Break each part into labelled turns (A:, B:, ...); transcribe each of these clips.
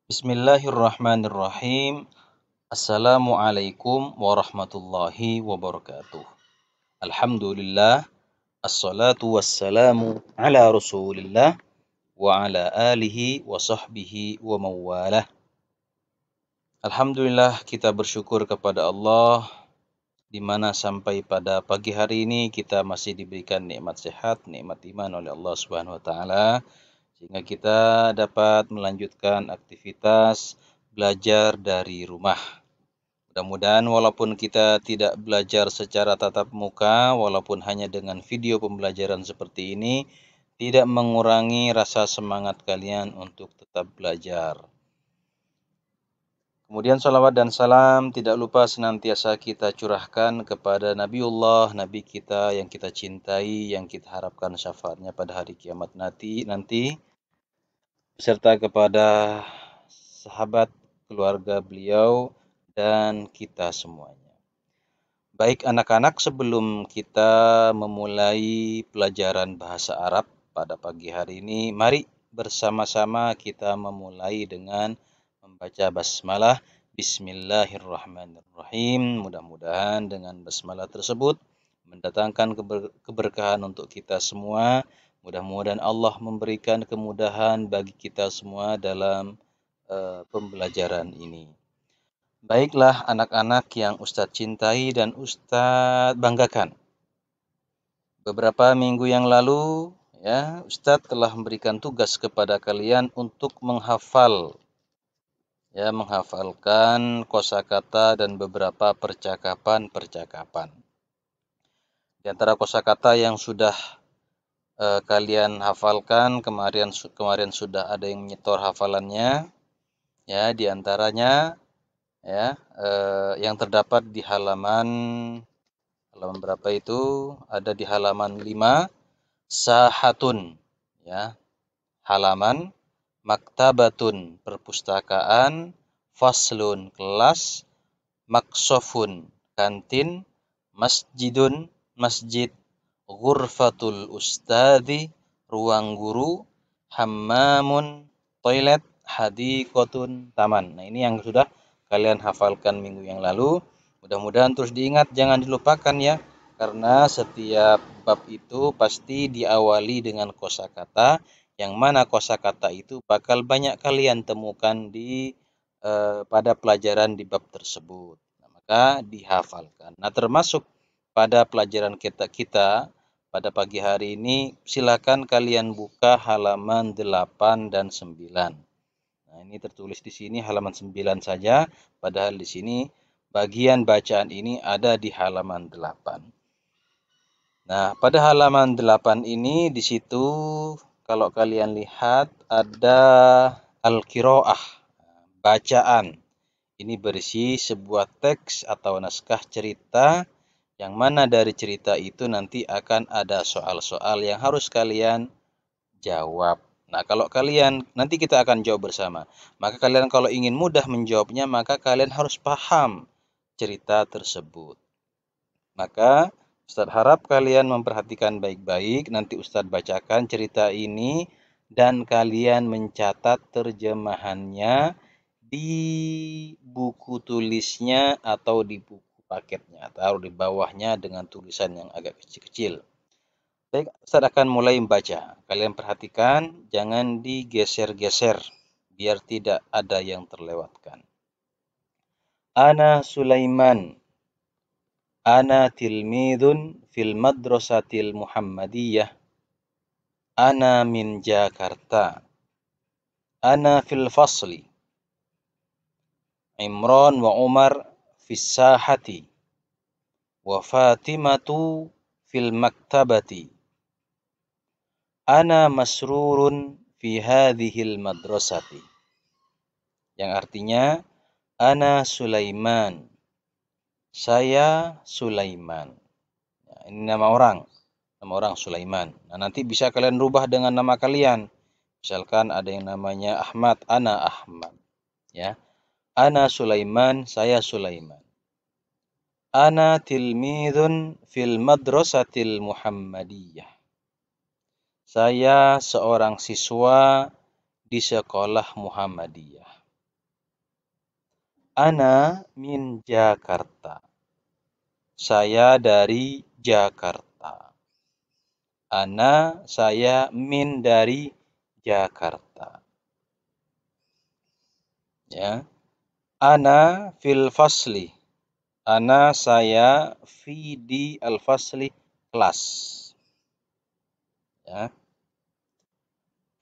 A: Bismillahirrahmanirrahim. Assalamualaikum warahmatullahi wabarakatuh. Alhamdulillah. Assalatu wassalamu ala rasulillah wa ala alihi wa sahbihi wa mawalah. Alhamdulillah, kita bersyukur kepada Allah di mana sampai pada pagi hari ini kita masih diberikan nikmat sehat, nikmat iman oleh Allah Subhanahu wa taala sehingga kita dapat melanjutkan aktivitas belajar dari rumah. Mudah-mudahan walaupun kita tidak belajar secara tatap muka, walaupun hanya dengan video pembelajaran seperti ini, tidak mengurangi rasa semangat kalian untuk tetap belajar. Kemudian salawat dan salam tidak lupa senantiasa kita curahkan kepada Nabiullah, Nabi kita yang kita cintai, yang kita harapkan syafaatnya pada hari kiamat nanti, serta kepada sahabat, keluarga beliau, dan kita semuanya. Baik anak-anak, sebelum kita memulai pelajaran bahasa Arab pada pagi hari ini, mari bersama-sama kita memulai dengan membaca basmalah. Bismillahirrahmanirrahim. Mudah-mudahan dengan basmalah tersebut mendatangkan keberkahan untuk kita semua. Mudah-mudahan Allah memberikan kemudahan bagi kita semua dalam pembelajaran ini. Baiklah anak-anak yang Ustadz cintai dan Ustadz banggakan. Beberapa minggu yang lalu, ya, Ustadz telah memberikan tugas kepada kalian untuk menghafalkan kosakata dan beberapa percakapan. Di antara kosakata yang sudah kalian hafalkan, kemarin sudah ada yang menyetor hafalannya, ya, di antaranya yang terdapat di halaman berapa itu? Ada di halaman 5, sahatun, ya, halaman, maktabatun, perpustakaan, faslun, kelas, maksofun, kantin, masjidun, masjid, ghurfatul ustadzi, ruang guru, hammamun, toilet, hadiqatun, taman. Nah, ini yang sudah kalian hafalkan minggu yang lalu. Mudah-mudahan terus diingat, jangan dilupakan ya. Karena setiap bab itu pasti diawali dengan kosakata, yang mana kosakata itu bakal banyak kalian temukan di pada pelajaran di bab tersebut. Nah, maka dihafalkan. Nah, termasuk pada pelajaran kita pada pagi hari ini, silakan kalian buka halaman 8 dan 9. Nah, ini tertulis di sini halaman 9 saja, padahal di sini bagian bacaan ini ada di halaman 8. Nah, pada halaman 8 ini di situ kalau kalian lihat ada al-qiraah, bacaan. Ini berisi sebuah teks atau naskah cerita yang mana dari cerita itu nanti akan ada soal-soal yang harus kalian jawab. Nah, kalau kalian, nanti kita akan jawab bersama. Maka kalian kalau ingin mudah menjawabnya, maka kalian harus paham cerita tersebut. Maka Ustadz harap kalian memperhatikan baik-baik. Nanti Ustadz bacakan cerita ini dan kalian mencatat terjemahannya di buku tulisnya atau di buku paketnya, taruh di bawahnya dengan tulisan yang agak kecil-kecil. Baik, Ustaz akan mulai membaca. Kalian perhatikan, jangan digeser-geser, biar tidak ada yang terlewatkan. Ana Sulaiman. Ana tilmidun fil madrasatil Muhammadiyah. Ana min Jakarta. Ana fil fasli. Imran wa Umar fis sahati. Wa Fatimatu fil maktabati. Ana masrurun fi hadhil madrasati. Yang artinya, Ana Sulaiman. Saya Sulaiman. Nah, ini nama orang Sulaiman. Nah, nanti bisa kalian rubah dengan nama kalian. Misalkan ada yang namanya Ahmad, Ana Ahmad. Ya. Ana Sulaiman, saya Sulaiman. Ana tilmidun fil madrasatil Muhammadiyah. Saya seorang siswa di sekolah Muhammadiyah. Ana min Jakarta. Saya dari Jakarta. Saya min dari Jakarta. Ya. Ana fil fasli. Saya fi di al fasli kelas. Ya.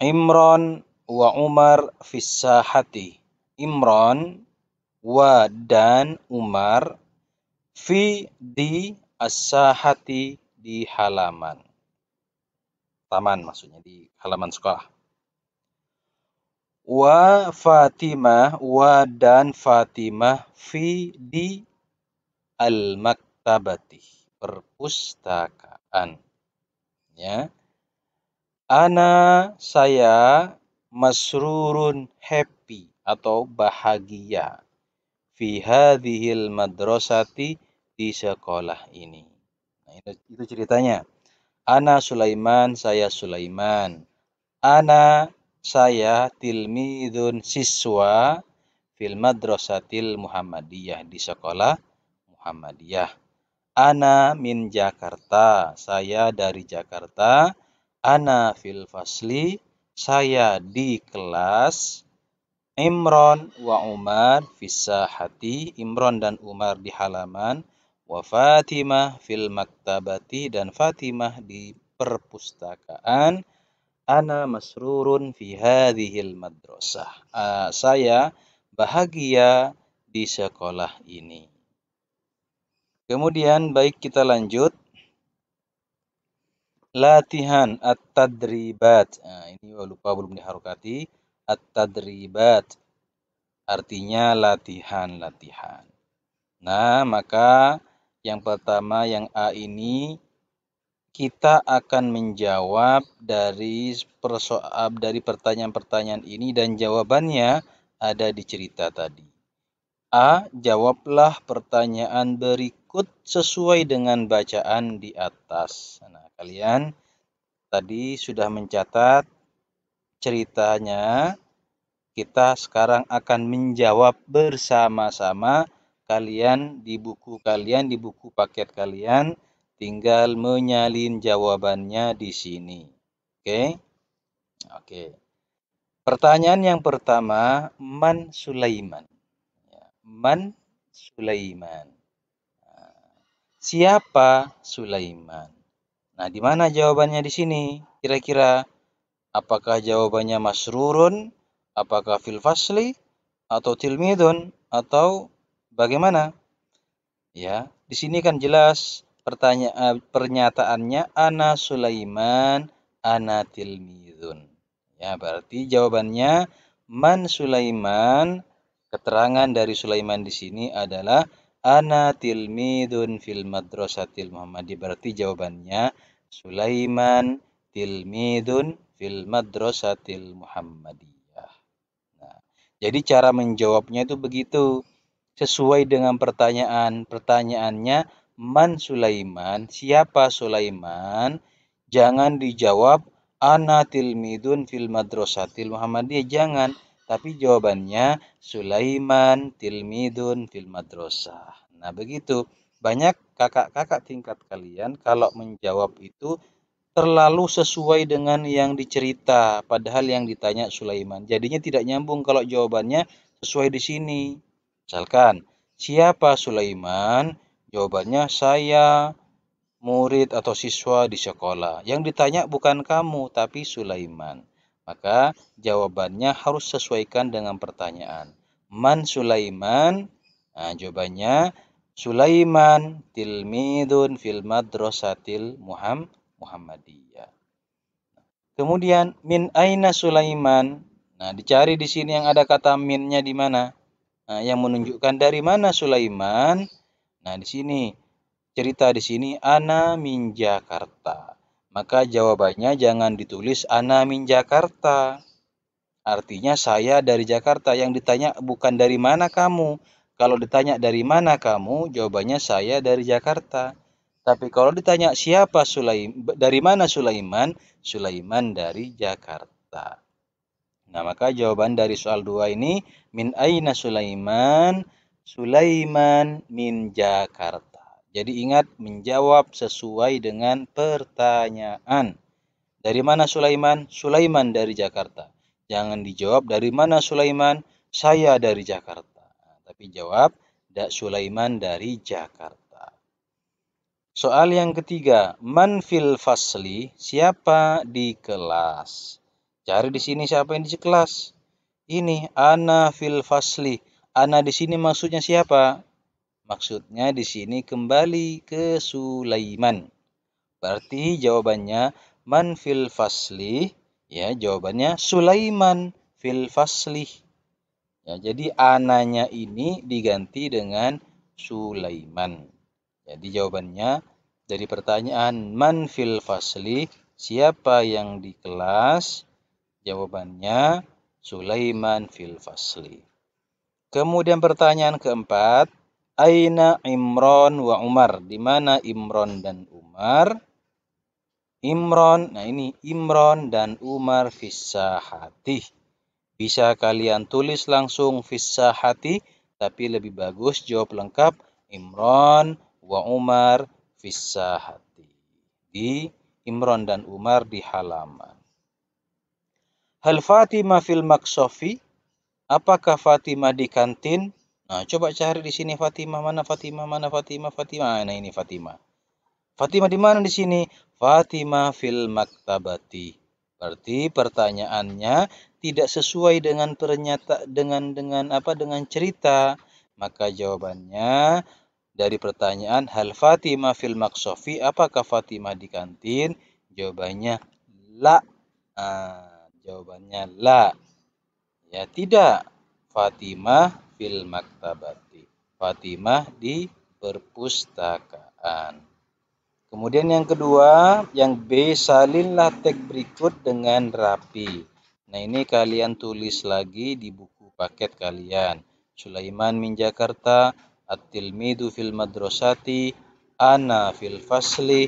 A: Imron wa Umar fis sahati. Imron wa dan Umar fi di as-sahati di halaman. Taman maksudnya, di halaman sekolah. Wa Fatimah, wa dan Fatimah fi di al-maktabati, perpustakaan. Ya. Saya masrurun, happy atau bahagia. Fi hadhil madrasati, di sekolah ini. Nah, itu ceritanya. Ana Sulaiman, saya Sulaiman. Saya tilmidun, siswa fil madrasatil Muhammadiyah, di sekolah Muhammadiyah. Ana min Jakarta, saya dari Jakarta. Ana fil fasli, saya di kelas. Imron wa Umar fis sahati, Imron dan Umar di halaman. Wa Fatimah fil maktabati, dan Fatimah di perpustakaan. Ana masrurun fi hadhil madrasah. Saya bahagia di sekolah ini. Kemudian baik kita lanjut. Latihan at-tadribat. Nah, ini lupa belum diharokati. At-tadribat artinya latihan-latihan. Nah, maka yang pertama yang A ini kita akan menjawab dari pertanyaan-pertanyaan ini, dan jawabannya ada di cerita tadi. A. Jawablah pertanyaan berikut sesuai dengan bacaan di atas. Nah, kalian tadi sudah mencatat ceritanya. Kita sekarang akan menjawab bersama-sama. Kalian di buku paket kalian, tinggal menyalin jawabannya di sini. Oke? Oke. Pertanyaan yang pertama, Man Sulaiman. Man Sulaiman. Siapa Sulaiman? Nah, di mana jawabannya di sini? Kira-kira apakah jawabannya masrurun, apakah fil fasli, atau tilmidun, atau bagaimana? Ya, di sini kan jelas pernyataannya ana Sulaiman, ana tilmidun. Ya, berarti jawabannya Man Sulaiman. Keterangan dari Sulaiman di sini adalah ana tilmidun fil madrasatil Muhammadiyah. Berarti jawabannya Sulaiman tilmidun fil madrasatil Muhammadiyah. Nah, jadi cara menjawabnya itu begitu. Sesuai dengan pertanyaan. Pertanyaannya Man Sulaiman, siapa Sulaiman? Jangan dijawab ana tilmidun fil madrasatil Muhammadiyah, jangan. Tapi jawabannya Sulaiman tilmidun fil madrasah. Nah, begitu. Banyak kakak-kakak tingkat kalian kalau menjawab itu terlalu sesuai dengan yang dicerita, padahal yang ditanya Sulaiman. Jadinya tidak nyambung kalau jawabannya sesuai di sini. Misalkan, siapa Sulaiman? Jawabannya saya, murid atau siswa di sekolah. Yang ditanya bukan kamu, tapi Sulaiman. Maka jawabannya harus sesuaikan dengan pertanyaan. Man Sulaiman? Nah, jawabannya Sulaiman tilmidun fil madrasatil Muhammadiyah. Kemudian min aina Sulaiman? Nah, dicari di sini yang ada kata minnya di mana? Nah, yang menunjukkan dari mana Sulaiman. Nah, di sini cerita di sini ana min Jakarta. Maka jawabannya jangan ditulis ana min Jakarta. Artinya saya dari Jakarta. Yang ditanya bukan dari mana kamu. Kalau ditanya dari mana kamu, jawabannya saya dari Jakarta. Tapi kalau ditanya siapa Sulaiman, dari mana Sulaiman? Sulaiman dari Jakarta. Nah, maka jawaban dari soal 2 ini min aina Sulaiman? Sulaiman min Jakarta. Jadi ingat menjawab sesuai dengan pertanyaan. Dari mana Sulaiman? Sulaiman dari Jakarta. Jangan dijawab dari mana Sulaiman? Saya dari Jakarta. Tapi jawab Sulaiman dari Jakarta. Soal yang ketiga, man fil fasli, siapa di kelas? Cari di sini siapa yang di kelas. Ini ana fil fasli. Ana di sini maksudnya siapa? Maksudnya di sini kembali ke Sulaiman. Berarti jawabannya man fil fasli, ya jawabannya Sulaiman fil fasli. Ya, jadi ananya ini diganti dengan Sulaiman. Jadi jawabannya dari pertanyaan man fil fasli, siapa yang di kelas? Jawabannya Sulaiman fil fasli. Kemudian pertanyaan keempat, aina Imron wa Umar? Di mana Imron dan Umar? Imron dan Umar fissahati. Bisa kalian tulis langsung fissahati, tapi lebih bagus jawab lengkap Imron wa Umar fissahati. Di Imron dan Umar di halaman. Hal Fatimah fil maksofi? Apakah Fatimah di kantin? Nah, coba cari di sini Fatimah, mana Fatimah, mana Fatimah, Fatimah. Nah, ini Fatimah. Fatimah di mana di sini? Fatimah fil maktabati. Berarti pertanyaannya tidak sesuai dengan dengan cerita. Maka jawabannya dari pertanyaan hal Fatimah fil maksofi, apakah Fatimah di kantin? Jawabannya la. Jawabannya la. Ya, tidak. Fatimah fil maktabati. Fatimah di perpustakaan. Kemudian yang kedua, yang B, salinlah teks berikut dengan rapi. Nah, ini kalian tulis lagi di buku paket kalian. Sulaiman min Jakarta, at-tilmidu fil madrasati, ana fil fasli,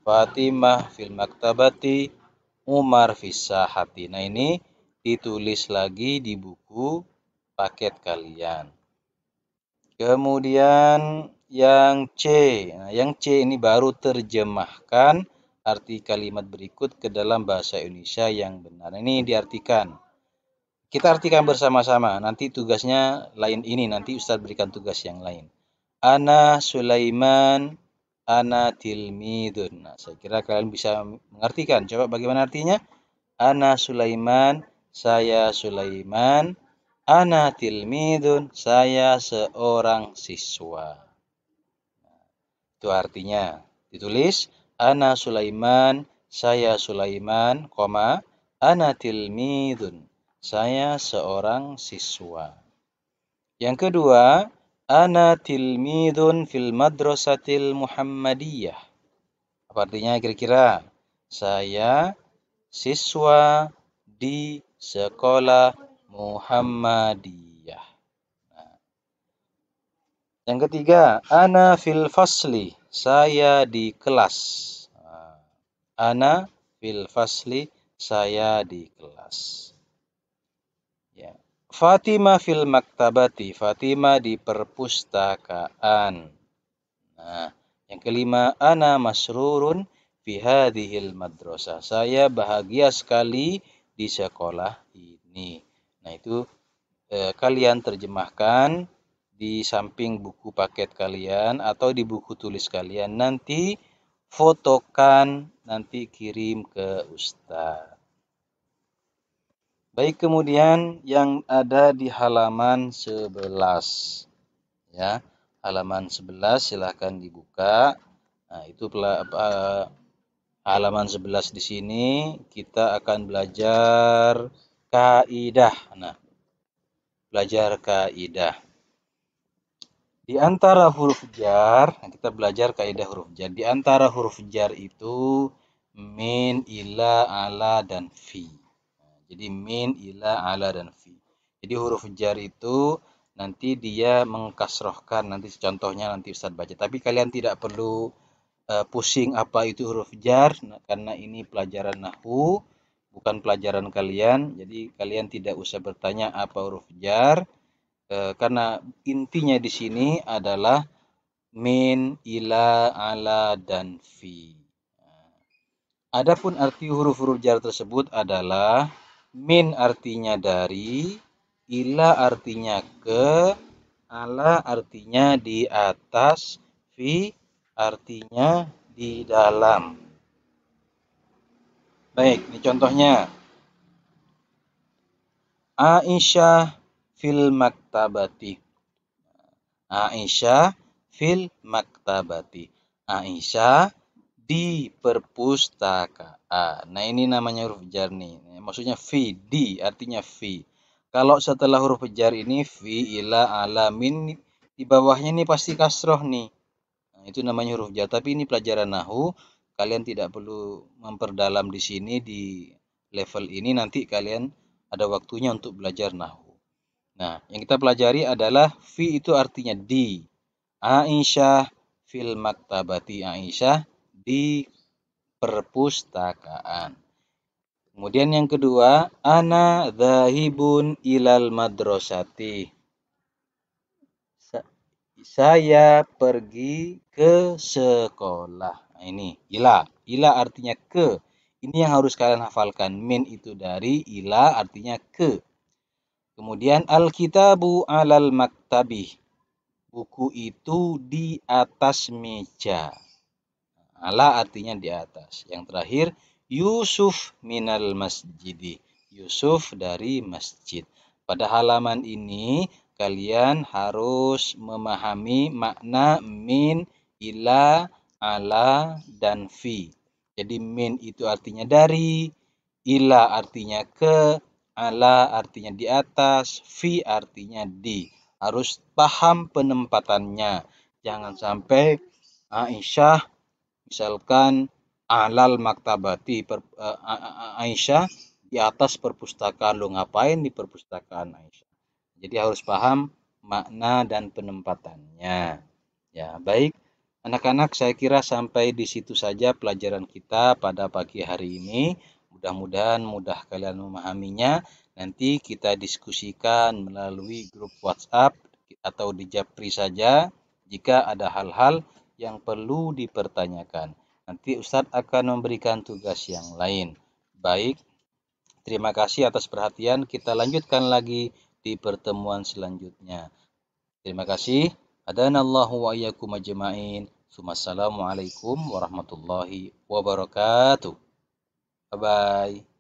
A: Fatimah fil maktabati, Umar fis sahati. Nah, ini ditulis lagi di buku paket kalian. Kemudian yang C. Nah, yang C ini baru terjemahkan arti kalimat berikut ke dalam bahasa Indonesia yang benar. Ini diartikan. Kita artikan bersama-sama. Nanti tugasnya lain ini. Nanti Ustaz berikan tugas yang lain. Ana Sulaiman, ana tilmidun. Nah, saya kira kalian bisa mengartikan. Coba bagaimana artinya? Ana Sulaiman, saya Sulaiman. Ana tilmidun, saya seorang siswa. Itu artinya. Ditulis, ana Sulaiman, saya Sulaiman, ana tilmidun, saya seorang siswa. Yang kedua, ana tilmidun fil madrasatil Muhammadiyah. Apa artinya kira-kira? Saya siswa di sekolah Muhammadiyah. Nah. Yang ketiga, ana fil fasli, saya di kelas. Nah. Ana fil fasli, saya di kelas. Ya. Fatimah fil maktabati, Fatimah di perpustakaan. Nah, yang kelima, ana masrurun fi hadhil madrasah. Saya bahagia sekali di sekolah ini. Nah, itu kalian terjemahkan di samping buku paket kalian atau di buku tulis kalian. Nanti fotokan, nanti kirim ke Ustaz. Baik, kemudian yang ada di halaman 11. Ya, halaman 11 silahkan dibuka. Nah, itu halaman 11 di sini kita akan belajar kaidah. Nah, belajar kaidah. Di antara huruf jar, kita belajar kaidah huruf jar. Di antara huruf jar itu min, ila, ala, dan fi. Jadi min, ila, ala, dan fi. Jadi huruf jar itu nanti dia mengkasrohkan. Nanti contohnya nanti Ustaz baca. Tapi kalian tidak perlu pusing apa itu huruf jar, karena ini pelajaran nahwu, bukan pelajaran kalian. Jadi kalian tidak usah bertanya apa huruf jar. karena intinya di sini adalah min, ila, ala, dan fi. Adapun arti huruf-huruf jar tersebut adalah min artinya dari, ila artinya ke, ala artinya di atas, fi artinya di dalam. Baik, ini contohnya. Aisyah fil maktabati. Aisyah fil maktabati. Aisyah di perpustakaan. Nah, ini namanya huruf jar nih. Maksudnya fi, di artinya fi. Kalau setelah huruf jar ini fi, ila, ala, min, di bawahnya ini pasti kasroh nih. Nah, itu namanya huruf jar. Tapi ini pelajaran nahu, kalian tidak perlu memperdalam di sini di level ini, nanti kalian ada waktunya untuk belajar nahu. Nah, yang kita pelajari adalah fi itu artinya di. Aisyah fil maktabati. Aisyah di perpustakaan. Kemudian yang kedua, ana dzahibun ilal madrasati. Saya pergi ke sekolah. Nah, ini ila. Ila artinya ke. Ini yang harus kalian hafalkan. Min itu dari, ila artinya ke. Kemudian al-kitabu alal maktabi. Buku itu di atas meja. Ala artinya di atas. Yang terakhir, Yusuf minal masjidi. Yusuf dari masjid. Pada halaman ini, kalian harus memahami makna min, ila, ala, dan fi. Jadi min itu artinya dari, ila artinya ke, ala artinya di atas, fi artinya di. Harus paham penempatannya. Jangan sampai Aisyah misalkan alal maktabati, Aisyah di atas perpustakaan. Lo ngapain di perpustakaan Aisyah? Jadi harus paham makna dan penempatannya. Ya, baik. Anak-anak, saya kira sampai di situ saja pelajaran kita pada pagi hari ini. Mudah-mudahan mudah kalian memahaminya. Nanti kita diskusikan melalui grup WhatsApp atau di Japri saja jika ada hal-hal yang perlu dipertanyakan. Nanti Ustadz akan memberikan tugas yang lain. Baik, terima kasih atas perhatian. Kita lanjutkan lagi di pertemuan selanjutnya. Terima kasih. Hadanallahu wa iyyakum ajma'in. Assalamualaikum warahmatullahi wabarakatuh. Bye-bye.